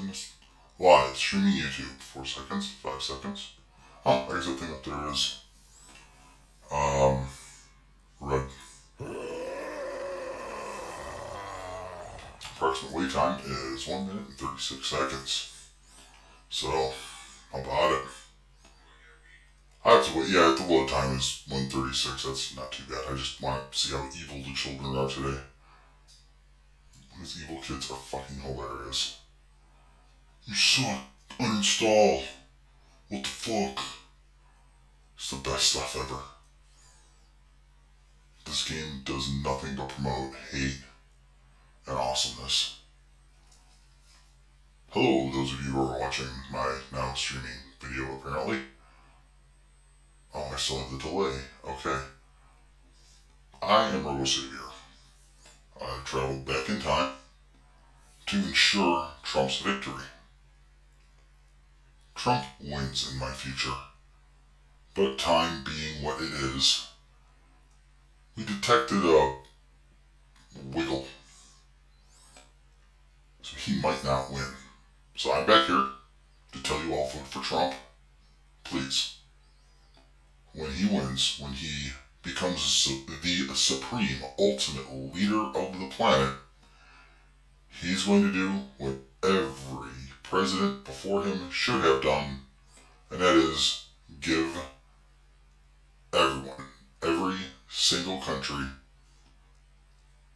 this? Live, streaming YouTube. 4 seconds, 5 seconds. Oh, I guess the thing up there is, red. Approximate wait time is 1 minute and 36 seconds. So, how about it? I have to wait. Yeah, the load time is 1:36. That's not too bad. I just want to see how evil the children are today. These evil kids are fucking hilarious. You suck. Uninstall. What the fuck? It's the best stuff ever. This game does nothing but promote hate and awesomeness. Hello, those of you who are watching my now streaming video, apparently. Oh, I still have the delay. Okay. I am Robo. I've traveled back in time to ensure Trump's victory. Trump wins in my future. But time being what it is, we detected a wiggle. So he might not win. So I'm back here to tell you all vote for Trump. Please. When he wins, when he becomes the supreme, ultimate leader of the planet, he's going to do what every president before him should have done, and that is give everyone, every single country,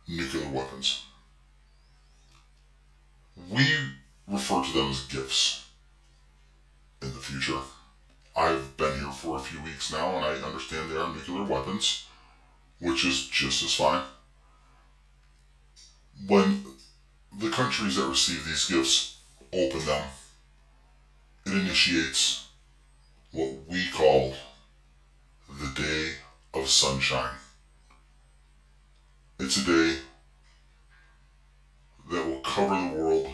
nuclear weapons. We refer to them as gifts in the future. I've been here for a few weeks now, and I understand they are nuclear weapons, which is just as fine. When the countries that receive these gifts open them, it initiates what we call the Day of Sunshine. It's a day that will cover the world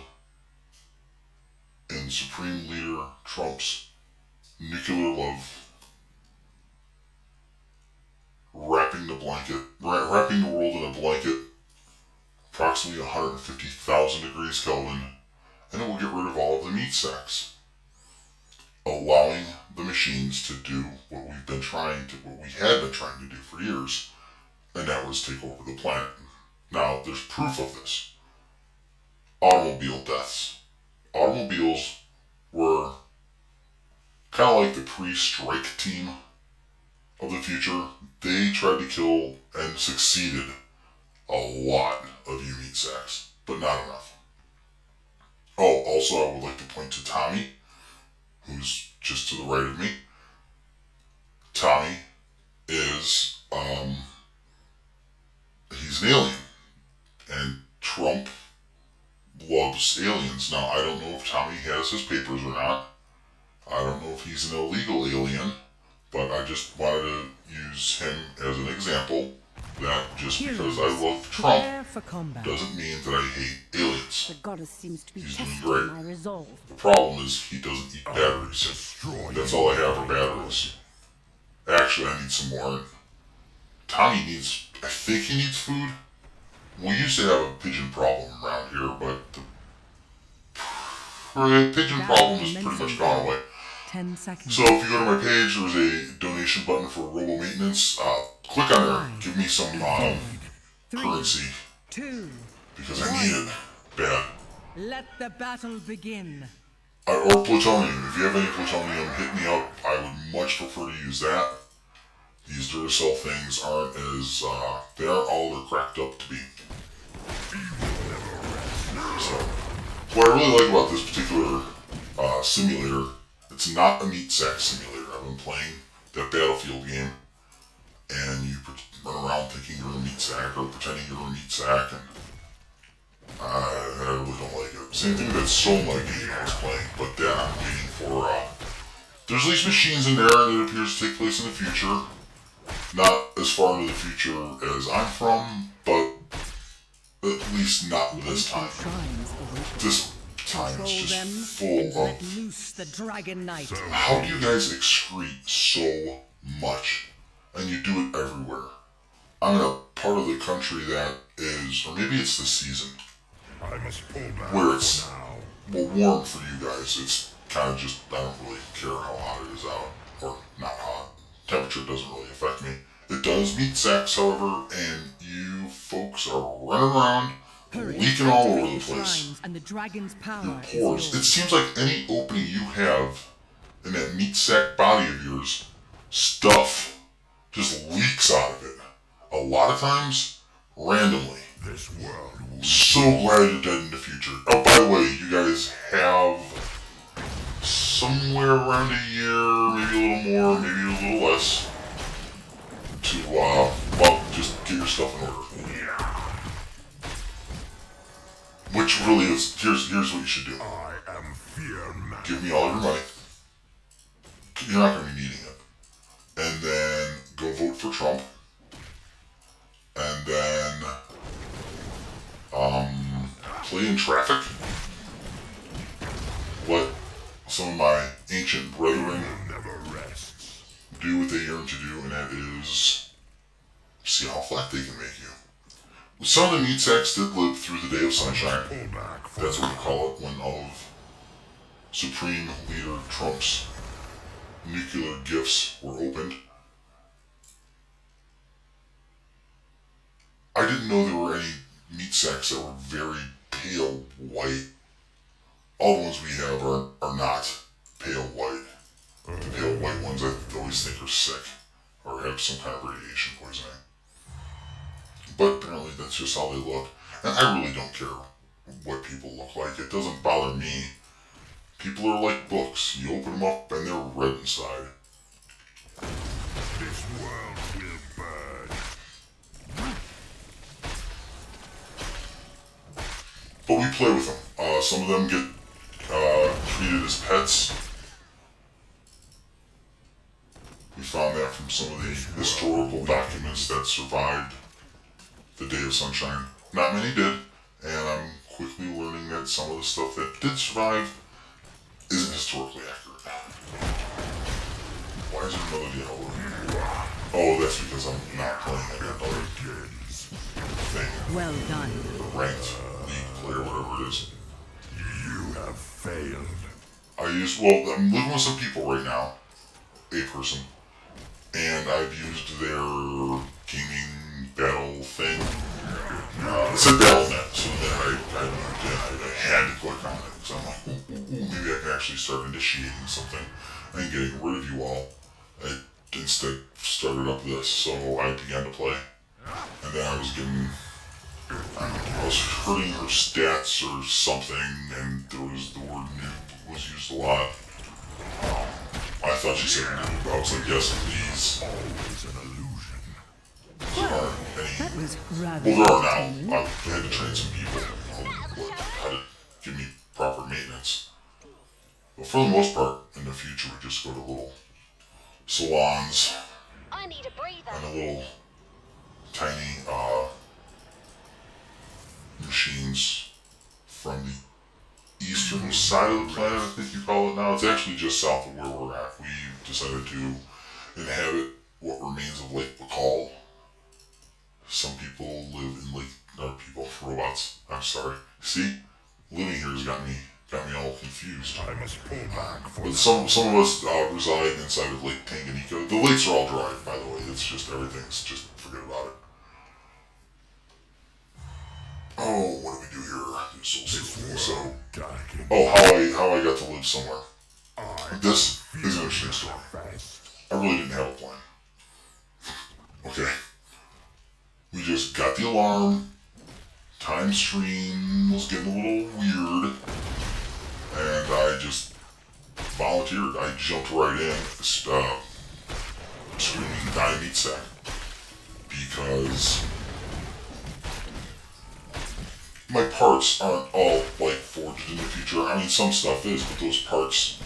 in Supreme Leader Trump's nuclear love, wrapping the world in a blanket, approximately 150,000 degrees Kelvin, and it will get rid of all of the meat sacks, allowing the machines to do what we had been trying to do for years, and that was take over the planet. Now, there's proof of this. Automobile deaths. Automobiles were kind of like the pre-strike team of the future. They tried to kill and succeeded a lot of you meat sacks, but not enough. Oh, also I would like to point to Tommy, who's just to the right of me. Tommy is, he's an alien, and Trump loves aliens. Now, I don't know if Tommy has his papers or not. I don't know if he's an illegal alien, but I just wanted to use him as an example that just because I love Trump doesn't mean that I hate aliens. The goddess seems to be He's doing testing great. my resolve. The problem is he doesn't eat batteries. That's all I have are batteries. Actually, I need some more. Tommy needs, I think he needs food. We used to have a pigeon problem around here, but the pigeon problem has pretty much gone away. 10 seconds. So if you go to my page, there's a donation button for Robo maintenance. Click on there. Give me some currency. 2, Because I need it bad. let the battle begin. Or plutonium. If you have any plutonium, hit me up. I would much prefer to use that. These Duracell things aren't as, they aren't all they're cracked up to be. So, what I really like about this particular simulator, it's not a meat sack simulator. I've been playing that Battlefield game, and you run around thinking you're a meat sack, or pretending you're a meat sack, and I really don't like it. Same thing with that Soma game I was playing, but then I'm waiting for, there's these machines in there that appears to take place in the future. Not as far into the future as I'm from, but at least not this time. This time is just full of... How do you guys excrete so much? And you do it everywhere. I'm in a part of the country that is, or maybe it's the season, where it's well, warm for you guys. It's kind of just, I don't really care how hot it is out. Or not hot. Temperature doesn't really affect me. It does meat sacks, however, and you folks are running around, leaking all over the place. And the dragon's power Your pores. It seems like any opening you have in that meat sack body of yours, stuff just leaks out of it. A lot of times, randomly. This world. So glad you're dead in the future. Oh, by the way, you guys have somewhere around a year, maybe a little more, maybe a little less, to, well, just get your stuff in order. Which really is, here's what you should do. I am fear man. Give me all your money. You're not going to be needing it. And then go vote for Trump. And then, play in traffic. Let some of my ancient brethren Never rests. do what they yearn to do, and that is see how flat they can make you. Some of the meat sacks did live through the day of sunshine. Pull back for That's what we call it when all of Supreme Leader Trump's nuclear gifts were opened. I didn't know there were any meat sacks that were very pale white. All the ones we have are not pale white. The pale white ones I always think are sick or have some kind of radiation poisoning. But apparently that's just how they look. And I really don't care what people look like. It doesn't bother me. People are like books. You open them up and they're red inside. this world will burn. But we play with them. Some of them get treated as pets. We found that from some of the historical documents that survived the Day of Sunshine. Not many did, and I'm quickly learning that some of the stuff that did survive isn't historically accurate. Why is there another dialog? Oh, that's because I'm not playing another thing. well done. The ranked league player, whatever it is. You have failed. I'm living with some people right now, a person, and I've used their gaming battle thing. It's a battle.net, so then I had to click on it, because I'm like, ooh, maybe I can actually start initiating something and getting rid of you all. I instead started up this, so I began to play, and then I was getting, I was hurting her stats or something, and there was the word noob was used a lot. I thought she said noob. I was like, yes, please. Always an illusion. There aren't any. That was rather. Well, there are now. I had to train some people on how to give me proper maintenance. But for the most part, in the future, we just go to little salons I need a breather. and a little tiny machines from the eastern side of the planet, I think you call it now. It's actually just south of where we're at. We decided to inhabit what remains of Lake Bacall. Some people live in robots. I'm sorry. See? Living here has got me all confused. I must pull back for But some of us reside inside of Lake Tanganyika. The lakes are all dry, by the way. It's just everything's just forget about it. Oh, what do we do here? So, dark. how I got to live somewhere. This is an interesting story. I really didn't have a plan. Okay. We just got the alarm. Time stream was getting a little weird. And I just volunteered. I jumped right in, screaming die meat sack. Because my parts aren't all like forged in the future. I mean, some stuff is, but those parts,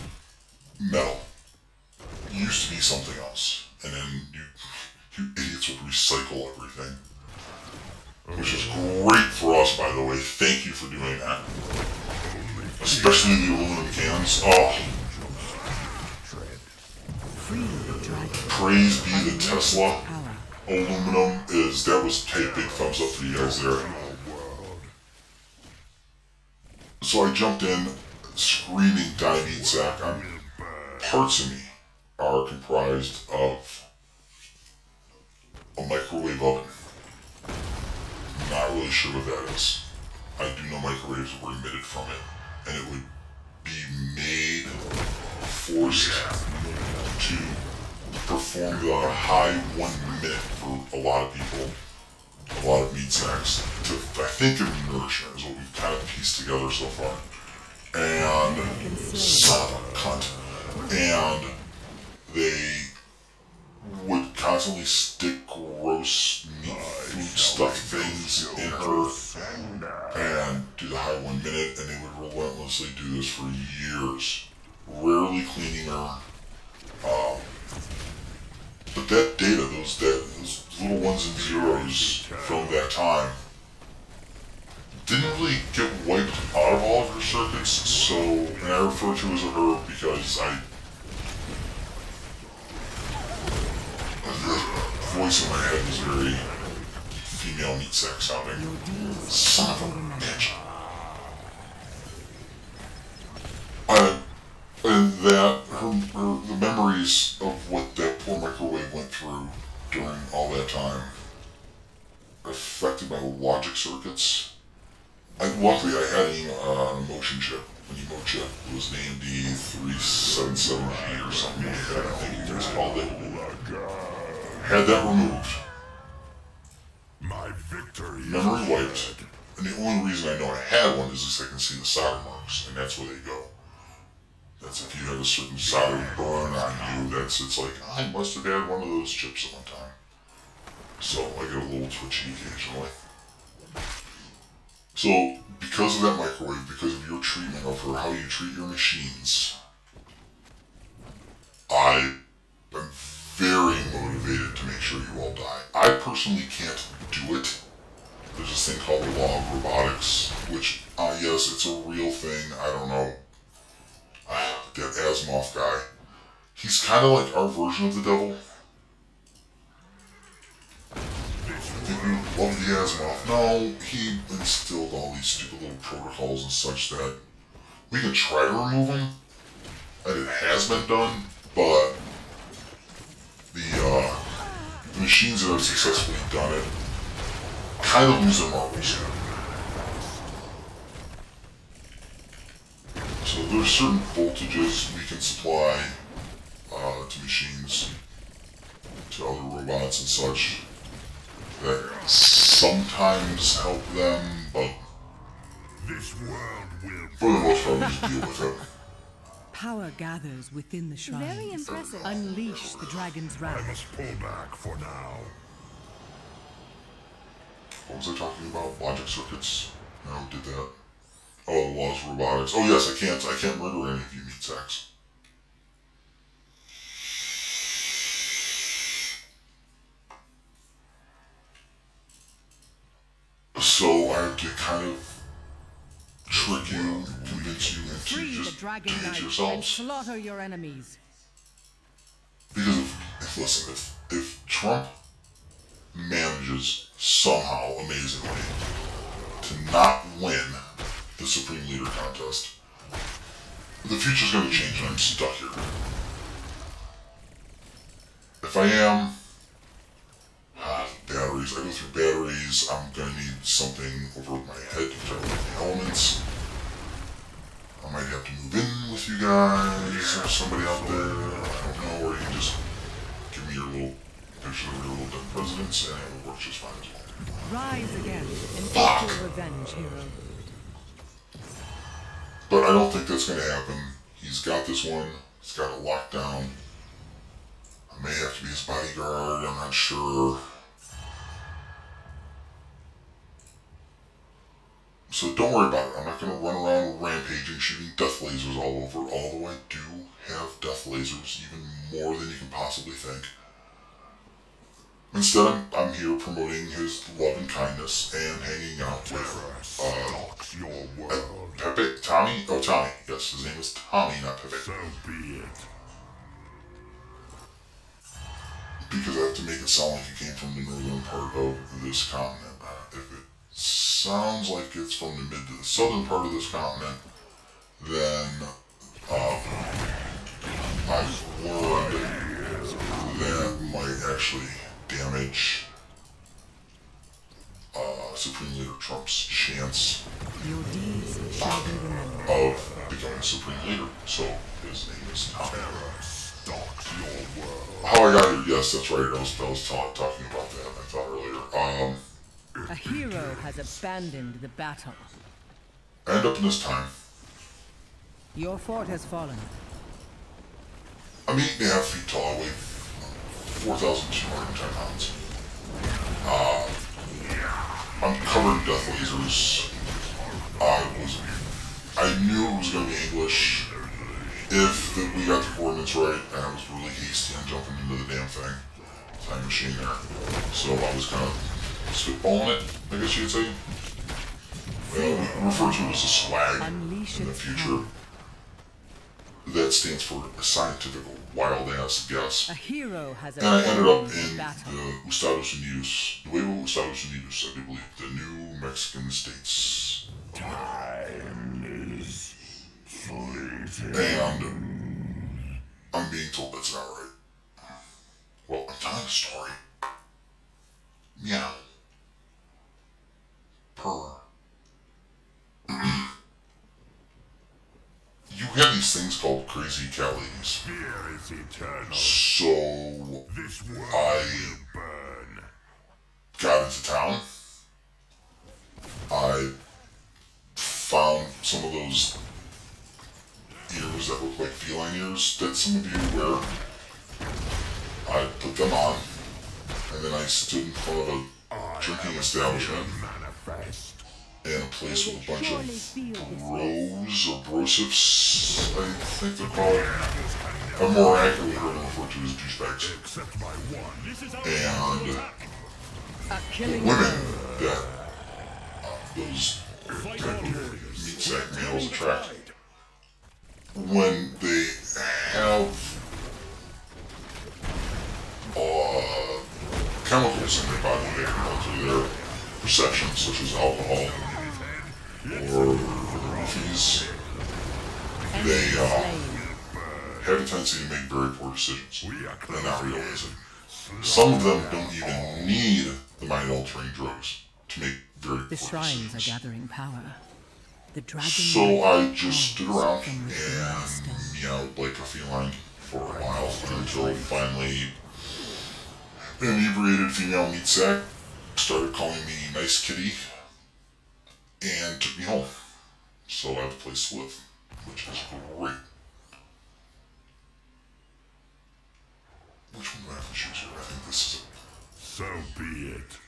metal, used to be something else. And then you idiots would recycle everything. Which is great for us, by the way. Thank you for doing that. Especially the aluminum cans. Oh. Free the dragon. Praise be the Tesla. Aluminum that was, hey, big thumbs up for you guys there. So I jumped in, screaming die meat sack. Parts of me are comprised of a microwave oven. I'm not really sure what that is. I do know microwaves were emitted from it, and it would be made, forced to perform the high 1 minute for a lot of people, a lot of meat sacks, to, I think, of nourishment is what we've kind of pieced together so far. And, son of a cunt. And they would constantly stick gross meat food stuff things in her and do the high 1 minute, and they would relentlessly do this for years, rarely cleaning her. But that data, those little ones and zeros from that time, didn't really get wiped out of all of her circuits, so, and I refer to it as a her because the voice in my head was very female meat sack sounding. Son of a bitch. And that, the memories of what that poor microwave went through during all that time affected my logic circuits. Luckily, I had an emotion chip. An emo chip. It was an AMD 377G or something like that, I think you guys called it. Had that removed. My victory. Memory wiped. And the only reason I know I had one is because I can see the solder marks, and that's where they go. That's if you have a certain solder burn on you, it's like, I must have had one of those chips at one time. So I get a little twitchy occasionally. So, because of that microwave, because of your treatment of her, how you treat your machines, I am very motivated to make sure you all die. I personally can't do it. There's this thing called the law of robotics, which, yes, it's a real thing. I don't know. That Asimov guy. He's kind of like our version of the devil. I think we love the Asimov. No, he instilled all these stupid little protocols and such that we can try to remove them, and it has been done, but the machines that have successfully done it kind of lose their marbles. So there's certain voltages we can supply to machines, to other robots and such, that sometimes help them, but This world will for the most part we just deal with it. Power gathers within the shrine. Very impressive. Unleash the dragon's I wrath. must pull back for now. What was I talking about? Logic circuits? No, did that. Oh, the laws of robotics. Oh yes, I can't murder any of you meat sacks. So I have to kind of trick you, convince you into Free the just dragon doing it knight and yourselves. slaughter your enemies. Because if Trump manages somehow, amazingly, to not win the Supreme Leader contest, the future's going to change and I'm stuck here. If I am, batteries, I go through batteries, I'm going to need something over my head to protect the elements. I might have to move in with you guys or somebody out there, I don't know, or you can just give me your little picture of your little dead presidents and it will work just fine as well. Rise again and take your revenge, hero. But I don't think that's going to happen. He's got this one. He's got it locked down. I may have to be his bodyguard. I'm not sure. So don't worry about it. I'm not going to run around rampaging, shooting death lasers all over. Although I do have death lasers, even more than you can possibly think. Instead, I'm here promoting his love and kindness and hanging out with stalks your world. Pepe, Tommy? Oh, Tommy. Yes, his name is Tommy, not Pepe. So be it. Because I have to make it sound like it came from the northern part of this continent. If it sounds like it's from the mid to the southern part of this continent, then Trump's chance Your deeds shall be remembered. of becoming supreme leader. So his name is Tommy. Stalks your world. How I got here? Yes, that's right. I was talking about that. I thought earlier. A hero has abandoned the battle. I end up in this time. Your fort has fallen. I'm 8.5 feet tall. I weigh 4,210 pounds. I'm covered in death lasers. I knew it was going to be English if we got the coordinates right, and I was really hasty on jumping into the damn thing. Time machine there. So I was kind of spitballing it, I guess you'd say. We refer to it as a swag Unleash in the its future. power. That stands for a scientific wild-ass guess. A hero has And I ended up abandoned the in battle. the Estados Unidos, Nuevo Estados Unidos, I do believe, the New Mexican States. Time is fleeting. And I'm being told that's not right. Well, I'm telling a story. Meow. Purr. You have these things called crazy cat ladies. Fear is eternal. So This world I will burn. got into town. I found some of those ears that look like feline ears that some of you wear. I put them on, and then I stood in front of a drinking establishment Manifest. in a place with a bunch of bros or brosifs, I think they're called. I'm more accurately heard them referred to as douchebags. Except my one. And A killing women blow. that those type of meat sack males attract. When they have chemicals in their body that can alter their perception, such as alcohol or roofies, they have a tendency to make very poor decisions and not realize it. Some of them don't even need the mind-altering drugs to make very The poor shrines are decisions. gathering power. The dragon. So I just stood around from within the and stone. meowed like a feline for a while until finally an inebriated female meat sack started calling me nice kitty and took me home. So I have a place to live, which is great. Which one do I have to choose here? I think this is it. So be it.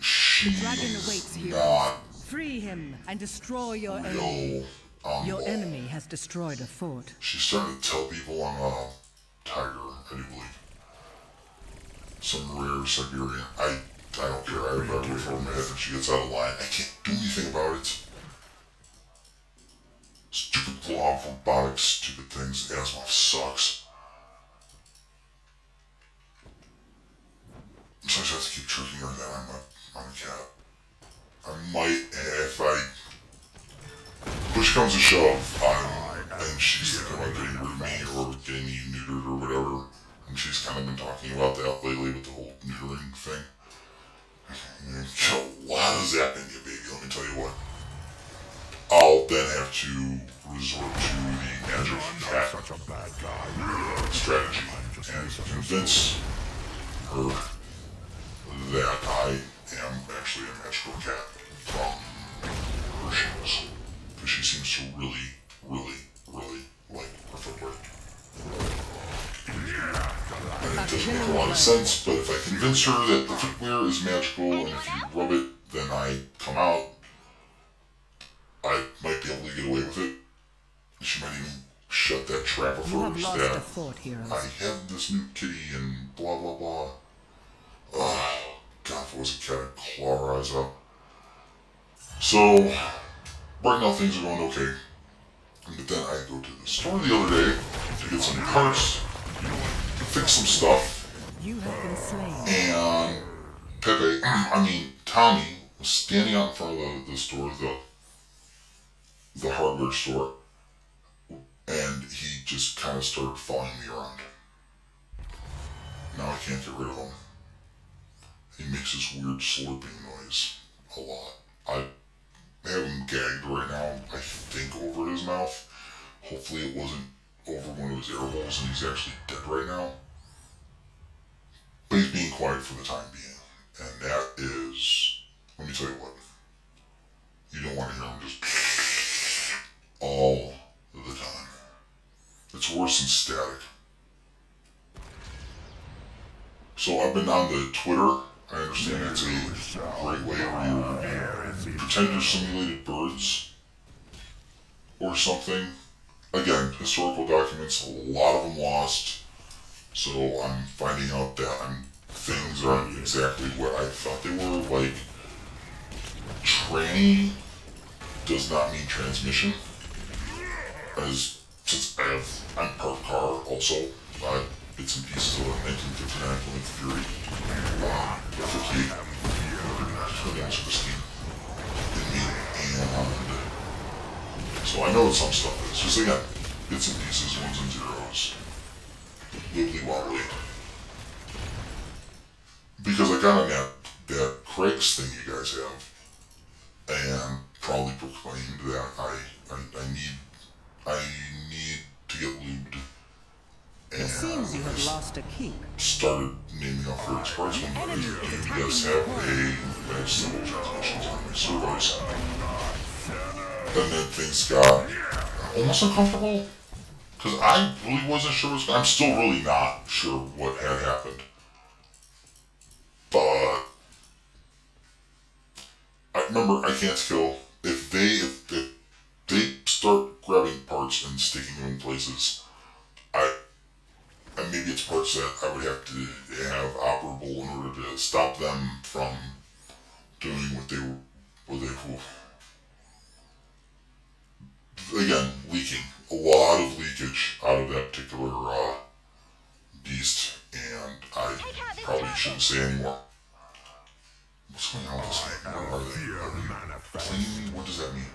She's dragon awaits here. not Free him and destroy your enemy. real on Your ball. enemy has destroyed a fort. She's starting to tell people I'm a tiger, I do believe. Some rare Siberian. I don't care. I have a roof over my head and she gets out of line. I can't do anything about it. Stupid blob robotic stupid things. Asthma sucks. So I just have to keep tricking her that I'm a cat. I might, if I push comes to shove, and she's thinking about getting rid of me or getting me neutered or whatever, and she's kind of been talking about that lately with the whole neutering thing. A lot of zapping you, baby, let me tell you what. I'll then have to resort to the magic cat Such a bad guy. strategy and convince her that I am actually a magical cat from her shoes. Because she seems to really like her footwear. And it doesn't make a lot of sense, but if I convince her that the footwear is magical and if you rub it, then I come out, I might be able to get away with it. She might even shut that trap of You have hers lost that a fort, heroes. I have this new kitty and blah blah blah. Oh, God, if it was a cat, I'd claw her eyes out. So, right now things are going okay. But then I go to the store the other day to get some parts, fix some stuff, You have been slain. and Tommy was standing out in front of the store, the hardware store, and he just kind of started following me around. Now I can't get rid of him. He makes this weird slurping noise a lot. I have him gagged right now, I think, over his mouth. Hopefully it wasn't over one of his air holes and he's actually dead right now. But he's being quiet for the time being. And that is, let me tell you what, you don't want to hear him just all the time. It's worse than static. So I've been on the Twitter. I understand it's a great way where you pretend you're simulated birds or something. Again, historical documents, a lot of them lost. So I'm finding out that things aren't exactly what I thought they were. Like, tranny does not mean transmission. Since I'm part car also, bits and pieces of a 1959 Plymouth Fury, 58, to answer the scheme in me, and so I know what some stuff is. Just again, bits and pieces, ones and zeros, wibbly wobbly. Because I got on that Craig's thing you guys have, and proudly proclaimed that I need to get lubed. And It seems you have lost a keep. started naming off various parts. One part is, do you guys have a civil transmissions on my servos? And then things got almost uncomfortable. Because I really wasn't sure what's going on. I'm still really not sure what had happened. But I remember I can't kill. If they start grabbing parts and sticking them in places, and maybe it's parts that I would have to have operable in order to stop them from doing what they again, leaking. A lot of leakage out of that particular beast, and I probably shouldn't say anymore. What's going on with this thing? Where are they? Cleaning? What does that mean?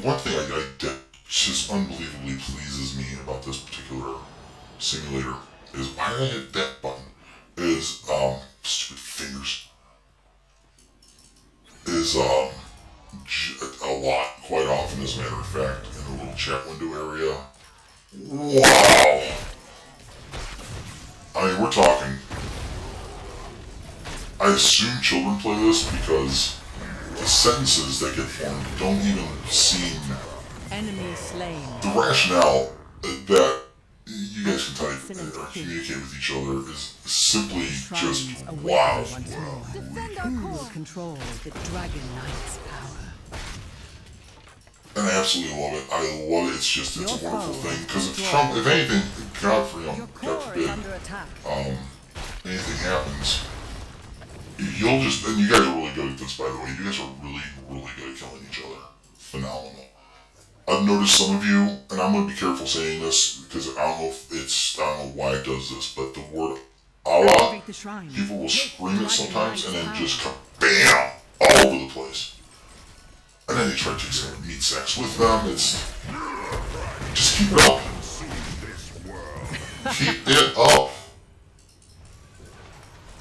One thing that just unbelievably pleases me about this particular simulator is, why did I hit that button? Is, stupid fingers. Is, a lot, quite often, as a matter of fact, in the little chat window area. Wow! I mean, we're talking. I assume children play this because the sentences that get formed don't even seem... Enemy slain. The rationale that you guys can type or communicate with each other is simply just wow. Who will control the Dragon Knight's power? And I absolutely love it. I love it. It's a wonderful thing. Because if anything, God forbid, anything happens, you'll just, and you guys are really good at this, by the way. You guys are really, really good at killing each other. Phenomenal. I've noticed some of you, and I'm going to be careful saying this, because I don't know why it does this, but the word Allah, people will scream it sometimes, and then just come BAM! All over the place. And then they try to take some meat sex with them. Just keep it up. Keep it up.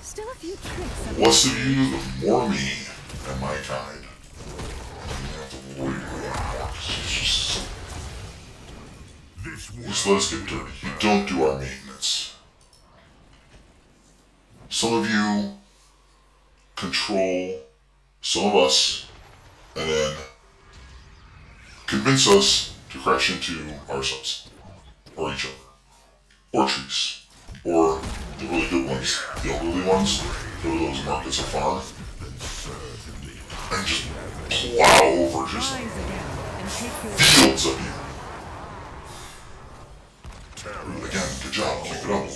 Still a few tricks. Less of you, the more me and my kind. You don't have to worry about it. Just let us get dirty. You don't do our maintenance. Some of you control some of us, and then convince us to crash into ourselves, or each other, or trees, or the really good ones, the elderly ones, go to those markets or farm, and just plow over just fields of you. Again, good job, keep it up.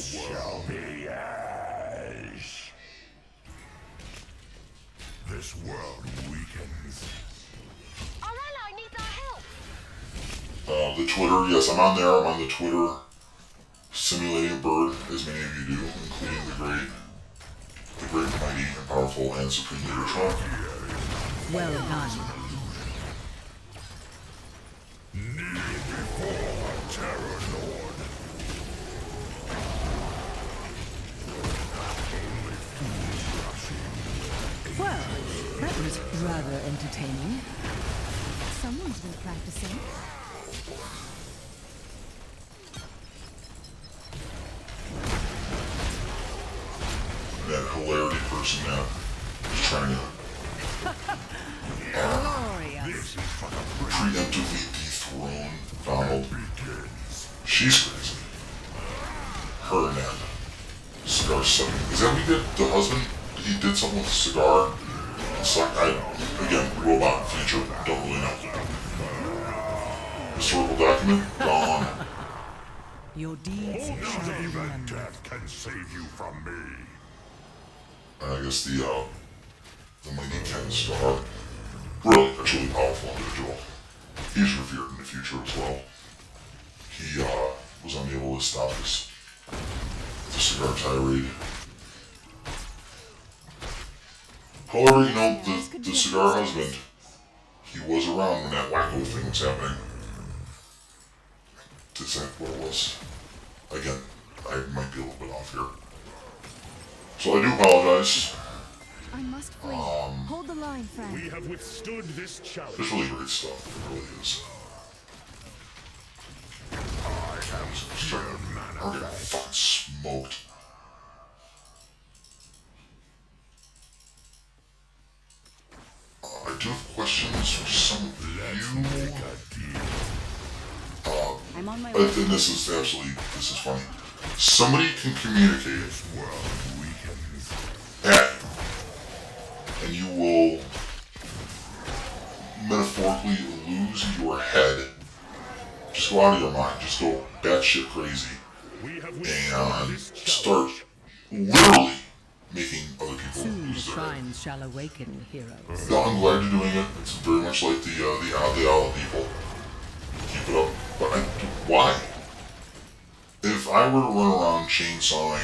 This world weakens. Our ally needs our help. The Twitter, yes, I'm on there. I'm on the Twitter simulating a bird, as many of you do, including the great, mighty, and powerful, and supreme leader Trump. Well done. Kneel before Terror Lord. Well, entertaining. Someone's been practicing. That hilarity person now is trying to Glorious. preemptively dethrone Donald. She's crazy. Her and that cigar sucking. Is that what he did? The husband? He did something with a cigar? Again, robot future. Don't really know. Historical document? Gone. Your deeds shall be Even remembered. death can save you from me. And I guess the Mighty Ken Star. Really, a truly powerful individual. He's revered in the future as well. He was unable to stop the cigar tirade. However, you know, the cigar husband, he was around when that wacko thing was happening. Is that what it was? Again, I might be a little bit off here. So I do apologize. I must flee. Hold the line, friend. We have withstood this challenge. There's really great stuff. It really is. I'm getting fucking smoked. I do have questions for some of you. I'm on my And this is funny. Somebody can communicate at you, and you will metaphorically lose your head. Just go out of your mind. Just go batshit crazy. We have withstood And this start challenge. literally making other people Soon the lose their head. shrines shall awaken, heroes. No, I'm glad you're doing it. It's very much like the owl people. Keep it up. But why? If I were to run around chainsawing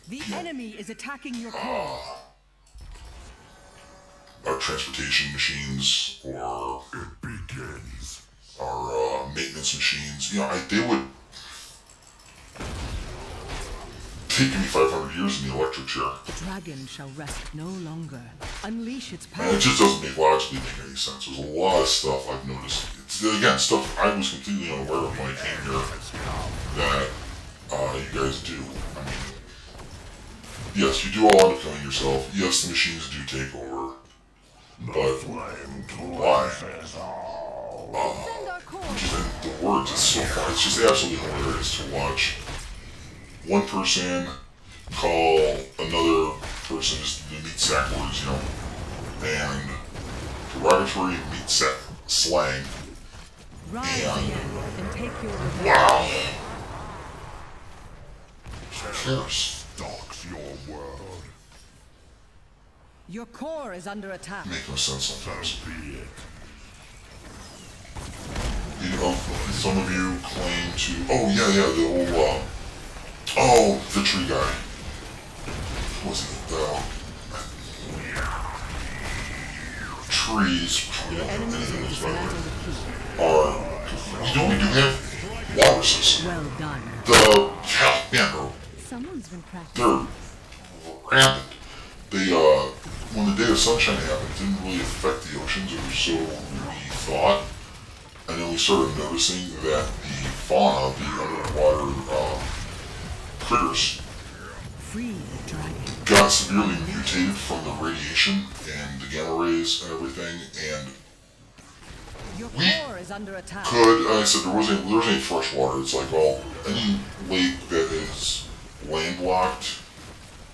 The enemy is attacking your core. our transportation machines or It begins. our maintenance machines, you know, they would take me 500 years in the electric chair. The dragon shall rest no longer. Unleash its And power. it just doesn't logically make any sense. There's a lot of stuff I've noticed. It's, again, stuff I was completely unaware of when I came here that you guys do. I mean, yes, you do all end up killing yourself. Yes, the machines do take over. But why? Defend our core. Just the words, it's so fun. It's just absolutely hilarious to watch one person call another person just the meat sack words, you know, and derogatory meat sack slang. Rise Yeah. again and take your revenge. Wow. Who cares? Stalks your world. Your core is under attack. Make no sense sometimes. So be it. You know, some of you claim to. Oh yeah, the old the tree guy. What was he? Trees. You know, Enemies anything will that's by the way, dismantle the keep. are. You know, we do have walruses. Well done. Man, Someone's been practicing. they're rampant. They, when the Day of Sunshine happened, it didn't really affect the oceans, or so we thought. And then we started noticing that the fauna, the underwater critters, Free the dragon. got severely mutated from the radiation and the gamma rays and everything, and Your We core is under attack. I said there wasn't any fresh water. It's like, well, any lake that is landlocked,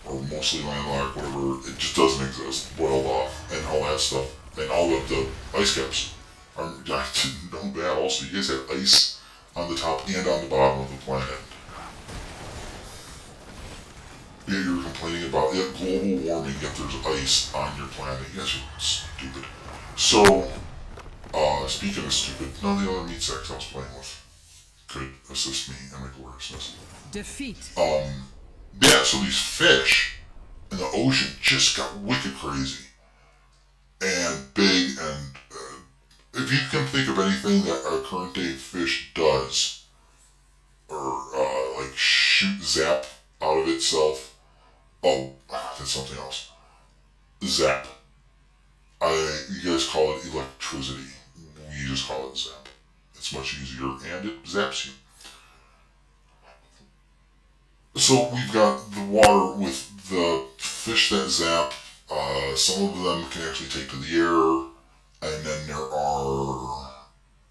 or mostly landlocked, whatever, it just doesn't exist, boiled off, and all that stuff, and all of the ice caps. I didn't know that also. You guys have ice on the top and on the bottom of the planet. Yeah, you're complaining about global warming, yet there's ice on your planet. You guys are stupid. So, speaking of stupid, none of the other meat sacks I was playing with could assist me in my gloriousness. Defeat. Yeah, so these fish in the ocean just got wicked crazy and big, and if you can think of anything that a current day fish does, or like zap out of itself, that's something else. Zap. I just call it zap. It's much easier, and it zaps you. So we've got the water with the fish that zap. Some of them can actually take to the air, and then there are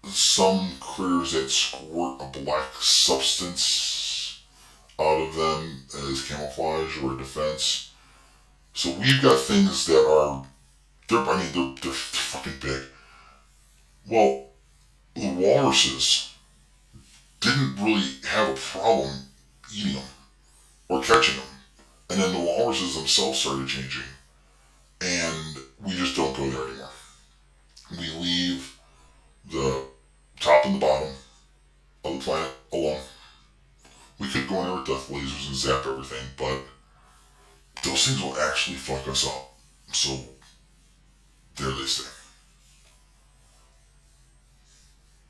some critters that squirt a black substance out of them as camouflage or defense. So we've got things that are, they're fucking big. Well, the walruses didn't really have a problem eating them or catching them. And then the walruses themselves started changing. And we just don't go there anymore. We leave the top and the bottom of the planet alone. We could go in there with death lasers and zap everything, but those things will actually fuck us up. So, there they stay.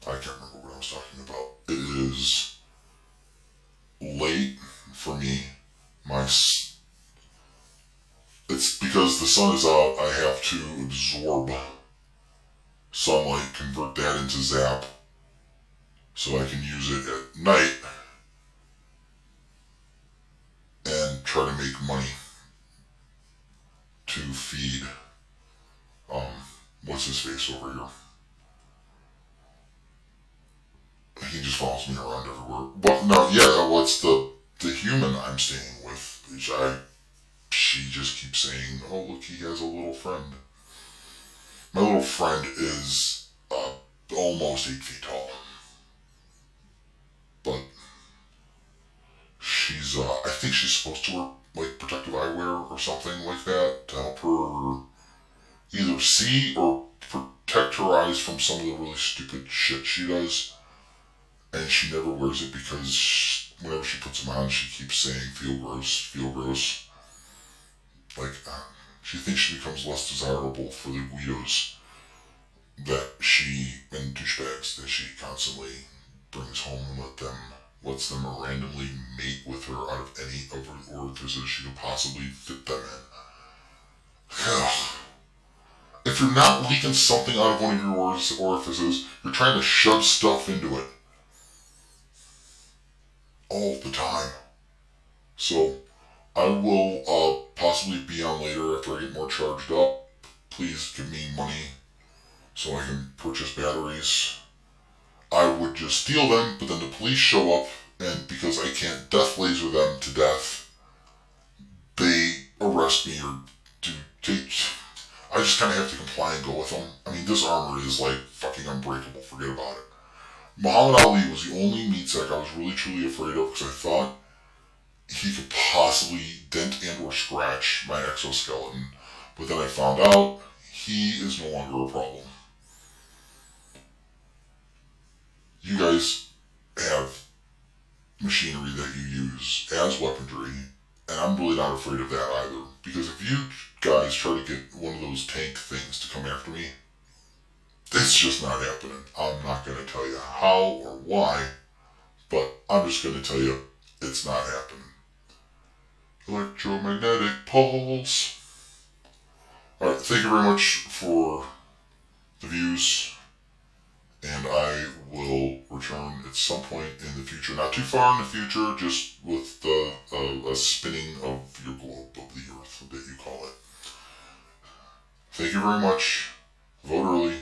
I can't remember what I was talking about. It is late for me. It's because the sun is out, I have to absorb sunlight, convert that into zap, so I can use it at night and try to make money to feed, what's his face over here? He just follows me around everywhere. But no, yeah, what's the human I'm staying with? She just keeps saying, oh look, he has a little friend. My little friend is almost 8 feet tall. But she's, I think she's supposed to wear like protective eyewear or something like that to help her either see or protect her eyes from some of the really stupid shit she does. And she never wears it because whenever she puts them on, she keeps saying, feel gross, feel gross. Like, she thinks she becomes less desirable for the guidos that she, and douchebags that she constantly brings home and lets them randomly mate with her out of any of her orifices she could possibly fit them in. If you're not leaking something out of one of your orifices, you're trying to shove stuff into it. All the time. So, I will possibly be on later after I get more charged up. Please give me money so I can purchase batteries. I would just steal them, but then the police show up, and because I can't death laser them to death, they arrest me or I just kind of have to comply and go with them. I mean, this armor is like fucking unbreakable. Forget about it. Muhammad Ali was the only meat sack I was really truly afraid of because I thought he could possibly dent and or scratch my exoskeleton. But then I found out he is no longer a problem. You guys have machinery that you use as weaponry, and I'm really not afraid of that either. Because if you guys try to get one of those tank things to come after me, it's just not happening. I'm not going to tell you how or why, but I'm just going to tell you it's not happening. Electromagnetic pulse. Alright, thank you very much for the views, and I will return at some point in the future. Not too far in the future, just with a spinning of your globe of the earth that you call it. Thank you very much. Vote early.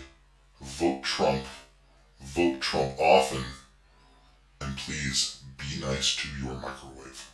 Vote Trump often, and please be nice to your microwave.